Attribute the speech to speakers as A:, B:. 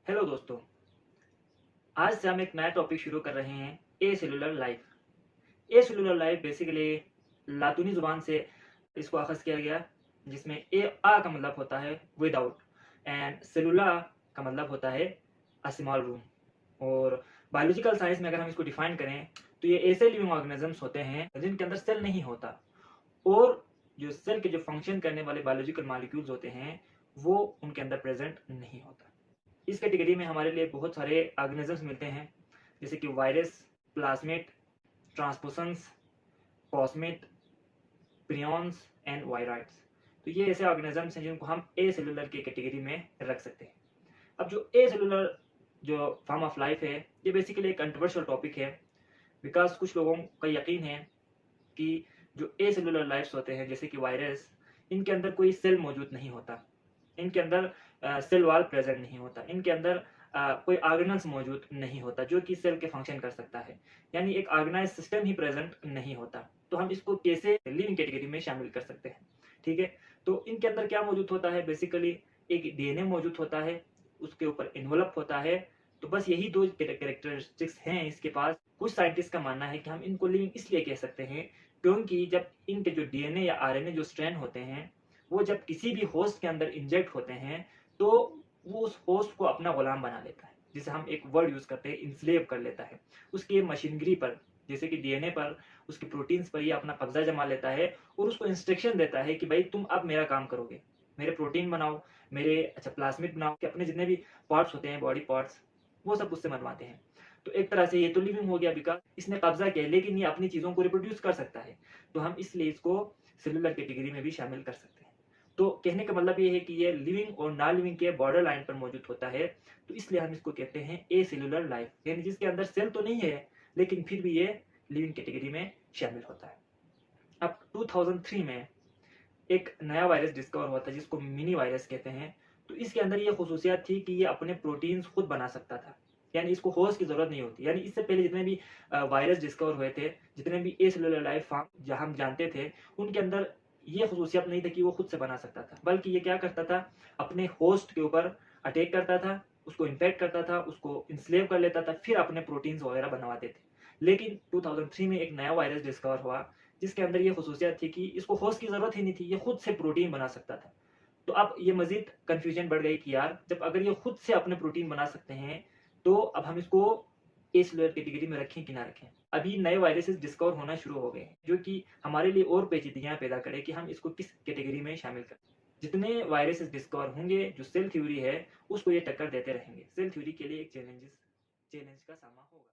A: Hello दोस्तों। आज से हम एक नया टॉपिक शुरू कर रहे हैं, ए सेलुलर लाइफ। ए सेलुलर लाइफ बेसिकली लातूनी ज़ुबान से इसको अख़ज़ किया गया, जिसमें ए आ का मतलब होता है विदाउट एंड सेलुला का मतलब होता है अ स्मॉल रूम। और बायोलॉजिकल साइंस में अगर हम इसको डिफाइन करें तो ये ऐसे लिविंग ऑर्गेनिजम्स होते हैं जिनके अंदर सेल नहीं होता, और जो सेल के जो फंक्शन करने वाले बायोलॉजिकल मॉलिक्यूल्स होते हैं वो उनके अंदर प्रेजेंट नहीं होता। इस कैटेगरी में हमारे लिए बहुत सारे ऑर्गेनिजम्स मिलते हैं, जैसे कि virus, plasmid, transposons, cosmid, prions and viroids. तो ये ऐसे ऑर्गेनिजम्स हैं जिनको हम ए सेलुलर की कैटेगरी में रख सकते हैं। अब जो ए सेलुलर जो फॉर्म ऑफ लाइफ है, ये बेसिकली एक कंट्रोवर्शियल टॉपिक है, बिकॉज कुछ लोगों का यकीन है कि जो ए सेलुलर लाइफ्स होते हैं जैसे कि वायरस, इनके अंदर कोई सेल मौजूद नहीं होता, इनके अंदर सेल वॉल प्रेजेंट नहीं होता, इनके अंदर कोई ऑर्गेनल्स मौजूद नहीं होता जो कि सेल के फंक्शन कर सकता है, यानी एक ऑर्गेनाइज सिस्टम ही प्रेजेंट नहीं होता। तो हम इसको कैसे लिविंग कैटेगरी में शामिल कर सकते हैं? ठीक है, तो इनके अंदर क्या मौजूद होता है? बेसिकली एक डीएनए मौजूद होता है, उसके ऊपर एनवलप होता है। तो बस यही दो कैरेक्टरिस्टिक्स हैं इसके पास। कुछ साइंटिस्ट का मानना है कि हम इनको लिविंग इसलिए कह सकते हैं क्योंकि जब इनके जो डीएनए या आरएनए जो स्ट्रैंड होते हैं, वो जब किसी भी होस्ट के अंदर इंजेक्ट होते हैं तो वो उस होस्ट को अपना गुलाम बना लेता है, जिसे हम एक वर्ड यूज करते हैं, इंस्लेव कर लेता है उसकी मशीनरी पर। जैसे कि डीएनए पर, उसकी प्रोटीन्स पर ये अपना कब्जा जमा लेता है और उसको इंस्ट्रक्शन देता है कि भाई तुम अब मेरा काम करोगे, मेरे प्रोटीन बनाओ, मेरे प्लाज्मिड बनाओ, कि अपने जितने भी पार्ट्स होते हैं, बॉडी पार्ट्स, वो सब उससे बनवाते हैं। तो एक तरह से ये तो लिविंग हो गया, बिकॉज इसने कब्जा किया, लेकिन ये अपनी चीजों को रिप्रोड्यूस कर सकता है। तो हम इसलिए इसको सेलुलर कैटेगरी में भी शामिल कर सकते हैं। तो कहने का मतलब ये है कि ये लिविंग और नॉन लिविंग के बॉर्डर लाइन पर मौजूद होता है। तो इसलिए हम इसको कहते हैं ए सेलुलर लाइफ, यानी जिसके अंदर सेल तो नहीं है लेकिन फिर भी ये लिविंग कैटेगरी में शामिल होता है। अब 2003 में एक नया वायरस डिस्कवर हुआ था जिसको मिनी वायरस कहते हैं। तो इसके अंदर ये खसूसियात थी कि ये अपने प्रोटीन्स खुद बना सकता था, यानी इसको होस्ट की जरूरत नहीं होती। यानी इससे पहले जितने भी वायरस डिस्कवर हुए थे, जितने भी ए सेलुलर लाइफ फॉर्म जहाँ हम जानते थे, उनके अंदर ये खसूसियात नहीं थी कि वो खुद से बना सकता था, बल्कि ये क्या करता था, अपने होस्ट के ऊपर अटैक करता था, उसको इन्फेक्ट करता था, उसको इंस्लेव कर लेता था, फिर अपने प्रोटीन्स वगैरह बनवाते थे। लेकिन 2003 में एक नया वायरस डिस्कवर हुआ जिसके अंदर ये खसूसियात थी कि इसको होस्ट की जरूरत ही नहीं थी, ये खुद से प्रोटीन बना सकता था। तो अब ये मजीद कंफ्यूजन बढ़ गई कि यार, जब अगर ये खुद से अपने प्रोटीन बना सकते हैं तो अब हम इसको ए सेलुलर कैटेगरी में रखें कि ना रखें। अभी नए वायरसेस डिस्कवर होना शुरू हो गए हैं जो कि हमारे लिए और पेचीदगियां पैदा करे कि हम इसको किस कैटेगरी में शामिल करें। जितने वायरसेस डिस्कवर होंगे, जो सेल थ्योरी है उसको ये टक्कर देते रहेंगे। सेल थ्योरी के लिए एक चैलेंज का सामना होगा।